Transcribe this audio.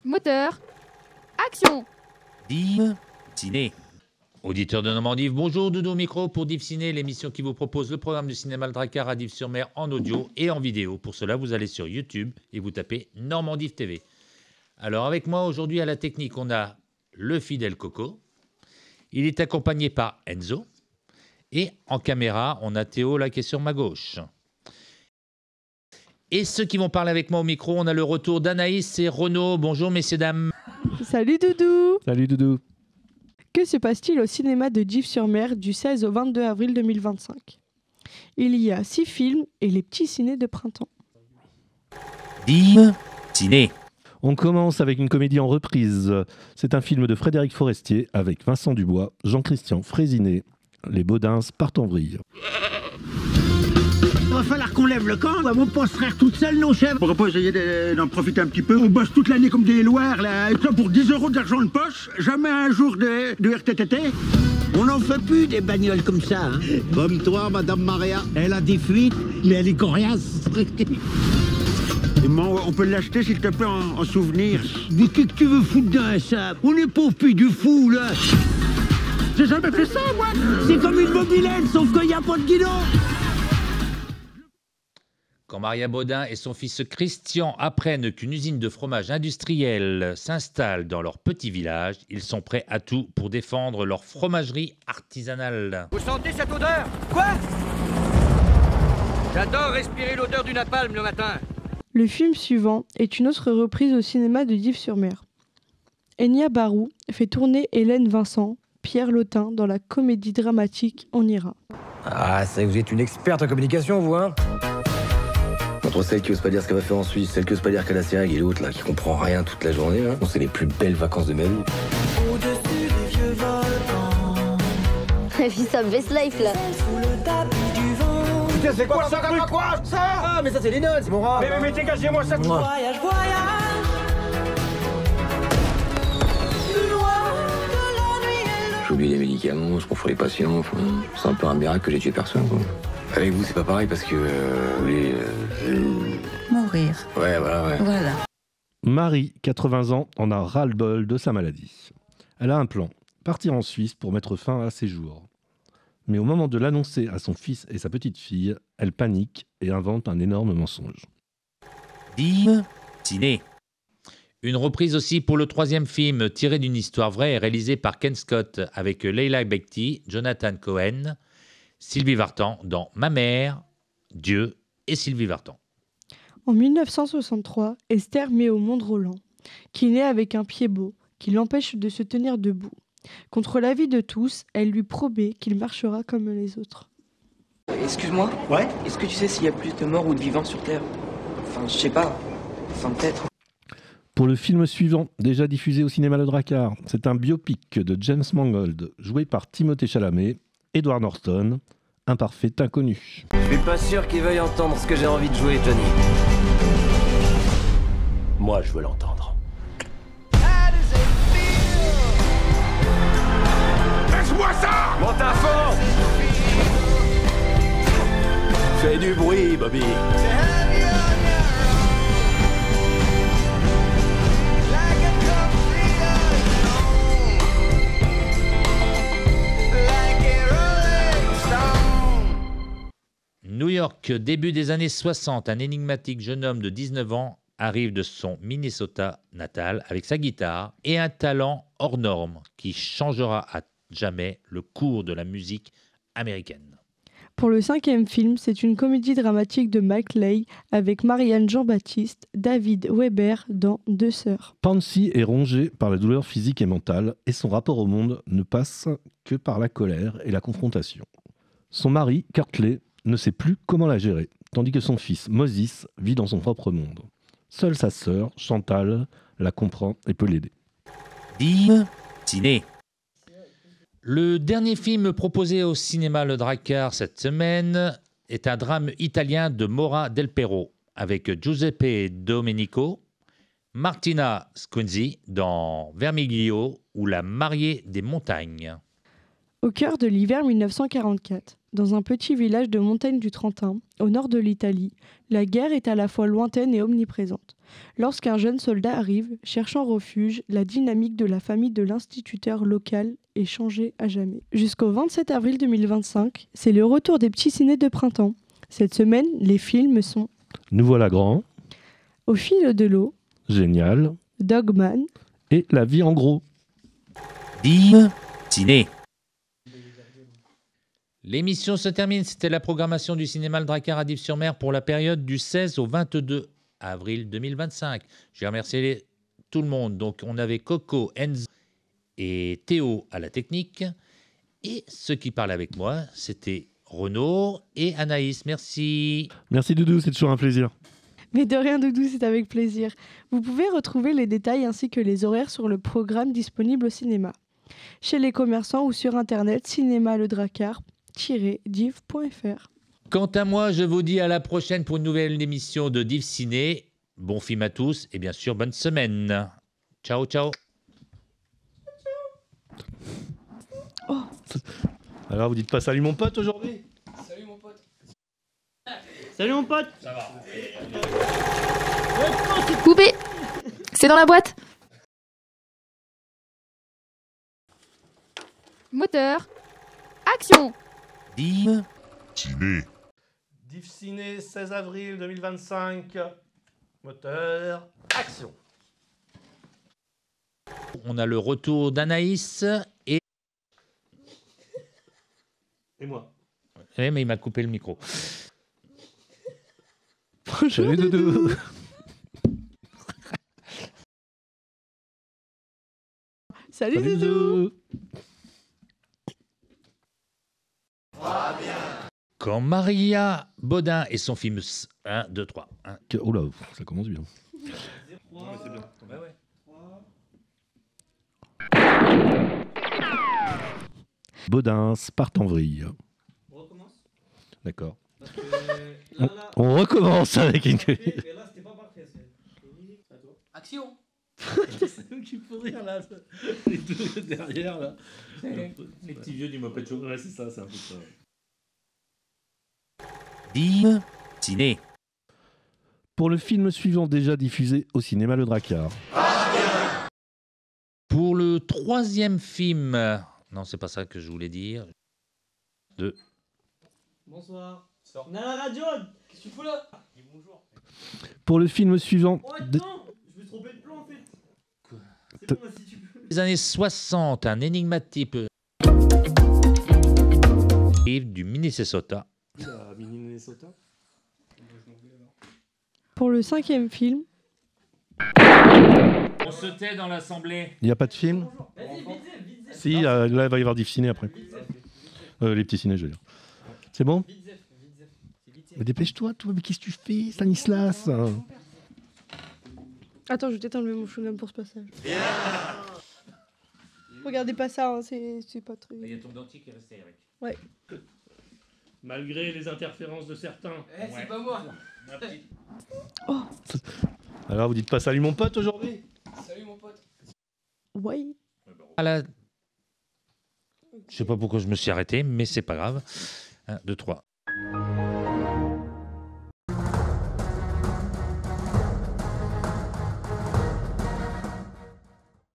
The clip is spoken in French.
Moteur. Action. Div Ciné. Auditeur de Normandie, bonjour, Doudou au micro pour Div Ciné, l'émission qui vous propose le programme du cinéma Le Drakkar à Dives-sur-Mer en audio et en vidéo. Pour cela, vous allez sur YouTube et vous tapez Normandie TV. Alors avec moi aujourd'hui à la technique, on a le fidèle Coco. Il est accompagné par Enzo. Et en caméra, on a Théo là qui est sur ma gauche. Et ceux qui vont parler avec moi au micro, on a le retour d'Anaïs et Renaud. Bonjour messieurs, dames. Salut Doudou. Salut Doudou. Que se passe-t-il au cinéma de Dives-sur-Mer du 16 au 22 avril 2025 ? Il y a 6 films et les petits cinés de printemps. Div Ciné. On commence avec une comédie en reprise. C'est un film de Frédéric Forestier avec Vincent Dubois, Jean-Christian Frézinet. Les Baudins partent en vrille. Il va falloir qu'on lève le camp, on va pas se faire toute seule nos chefs. On pourrait pas essayer d'en profiter un petit peu. On bosse toute l'année comme des loirs là, et ça pour 10 € d'argent de poche, jamais un jour de RTTT. On n'en fait plus des bagnoles comme ça. Hein. Comme toi, Madame Maria. Elle a des fuites, mais elle est coriace. On peut l'acheter s'il te plaît en souvenir. Mais qu'est-ce que tu veux foutre dans ça? On n'est pas au puits du fou là. J'ai jamais fait ça moi. C'est comme une mobilette sauf qu'il n'y a pas de guidon. Quand Maria Baudin et son fils Christian apprennent qu'une usine de fromage industriel s'installe dans leur petit village, ils sont prêts à tout pour défendre leur fromagerie artisanale. Vous sentez cette odeur? Quoi? J'adore respirer l'odeur du napalm le matin. Le film suivant est une autre reprise au cinéma de Dives-sur-Mer. Enya Barou fait tourner Hélène Vincent, Pierre Lotin dans la comédie dramatique On ira. Ah, c'est que vous êtes une experte en communication, vous, hein? Entre celle qui ose pas dire ce qu'elle va faire en Suisse, celle qui ose pas dire qu'elle a ses règles et l'autre là qui comprend rien toute la journée, là. C'est les plus belles vacances de ma vie. Au-dessus des vieux volcans. La vie, ça baisse life là. Sous le tapis du vent. Putain, c'est quoi ça? Quoi ça? Ah, mais ça, c'est les notes, c'est mon rat. Mais dégagez-moi ça. Voyage, voyage. Plus loin que la nuit et le... J'oublie les médicaments, je confonds les patients. C'est un peu un miracle que j'ai tué personne, quoi. Avec vous, c'est pas pareil parce que Mourir. Ouais, voilà, ouais. Voilà. Marie, 80 ans, en a ras-le-bol de sa maladie. Elle a un plan, partir en Suisse pour mettre fin à ses jours. Mais au moment de l'annoncer à son fils et sa petite-fille, elle panique et invente un énorme mensonge. Div Ciné. Une reprise aussi pour le troisième film tiré d'une histoire vraie et réalisé par Ken Scott avec Leila Bekti, Jonathan Cohen, Sylvie Vartan dans Ma mère, Dieu et Sylvie Vartan. En 1963, Esther met au monde Roland, qui naît avec un pied beau, qui l'empêche de se tenir debout. Contre l'avis de tous, elle lui promet qu'il marchera comme les autres. Excuse-moi. Ouais. Est-ce que tu sais s'il y a plus de morts ou de vivants sur Terre? Enfin, je sais pas. Enfin, peut-être. Pour le film suivant, déjà diffusé au cinéma Le Drakkar, c'est un biopic de James Mangold, joué par Timothée Chalamet, Edward Norton, un parfait inconnu. Je suis pas sûr qu'il veuille entendre ce que j'ai envie de jouer, Johnny. Moi, je veux l'entendre. Laisse-moi ça. Monte à fond! Fais du bruit, Bobby. New York, début des années 60, un énigmatique jeune homme de 19 ans arrive de son Minnesota natal avec sa guitare et un talent hors norme qui changera à jamais le cours de la musique américaine. Pour le 5e film, c'est une comédie dramatique de Mike Leigh avec Marianne Jean-Baptiste, David Weber dans Deux sœurs. Pansy est rongée par la douleur physique et mentale et son rapport au monde ne passe que par la colère et la confrontation. Son mari, Kurtley, ne sait plus comment la gérer, tandis que son fils, Moses, vit dans son propre monde. Seule sa sœur, Chantal, la comprend et peut l'aider. Div Ciné. Le dernier film proposé au cinéma Le Drakkar cette semaine est un drame italien de Maura Del Pero avec Giuseppe Domenico, Martina Sconzi dans Vermiglio ou La mariée des montagnes. Au cœur de l'hiver 1944, dans un petit village de montagne du Trentin, au nord de l'Italie, la guerre est à la fois lointaine et omniprésente. Lorsqu'un jeune soldat arrive, cherchant refuge, la dynamique de la famille de l'instituteur local est changée à jamais. Jusqu'au 27 avril 2025, c'est le retour des petits ciné de printemps. Cette semaine, les films sont Nous voilà grands, Au fil de l'eau, Génial Dogman, et La vie en gros. Div Ciné. L'émission se termine. C'était la programmation du cinéma Le Drakkar à Dives-sur-Mer pour la période du 16 au 22 avril 2025. J'ai remercié tout le monde. Donc, on avait Coco, Enzo et Théo à la technique. Et ceux qui parlent avec moi, c'était Renaud et Anaïs. Merci. Merci Doudou, c'est toujours un plaisir. Mais de rien, Doudou, c'est avec plaisir. Vous pouvez retrouver les détails ainsi que les horaires sur le programme disponible au cinéma. Chez les commerçants ou sur internet cinémaledrakkar-div.fr. Quant à moi, je vous dis à la prochaine pour une nouvelle émission de Div Ciné. Bon film à tous et bien sûr, bonne semaine. Ciao, ciao. Oh. Alors, vous dites pas salut mon pote aujourd'hui? Salut mon pote. Salut mon pote. Ça va. Poupée. C'est dans la boîte. Moteur. Action. Div Ciné. Div Ciné, 16 avril 2025. Moteur, action. On a le retour d'Anaïs et... Et moi. Oui, mais il m'a coupé le micro. Bonjour, Salut Doudou. Salut, Salut Doudou. Quand Maria Baudin et son film 1, 2, 3. Oh là, ça commence bien. Baudins partent en vrille. On recommence. D'accord. Parce que là, On recommence avec une... et là, c'était pas parfait. C'est à toi. Action. C'est nous qui faut rire là. Les deux derrière là. Les petits vieux du Moped Show. Ouais, c'est ça, c'est un peu ça. Div Ciné. Pour le film suivant déjà diffusé au cinéma Le Drakkar. Pour le troisième film... Non, c'est pas ça que je voulais dire. Bonsoir. On a la radio. Qu'est-ce que tu fous là? Dis bonjour. Pour le film suivant... Oh de- non, je me suis trompé de plan en fait. C'est bon, si tu peux. Les années 60, un énigmatique du Minnesota. Minnesota. Pour le cinquième film, On se tait dans l'assemblée. Il n'y a pas de film? Vas-y, vite, vite. Si, là il va y avoir Div Ciné après. Les petits ciné, je veux dire. C'est bon? Mais dépêche-toi, toi, mais qu'est-ce que tu fais, Stanislas? attends, je vais peut-être enlever mon chewing-gum pour ce passage. Regardez pas ça, hein, c'est pas très... Il y a ton dentier qui est resté, Eric. Ouais. Malgré les interférences de certains. Eh, c'est pas moi. Oh, Alors, vous dites pas salut mon pote aujourd'hui? Salut mon pote. ouais. Je sais pas pourquoi je me suis arrêté, mais c'est pas grave. 1, 2, 3.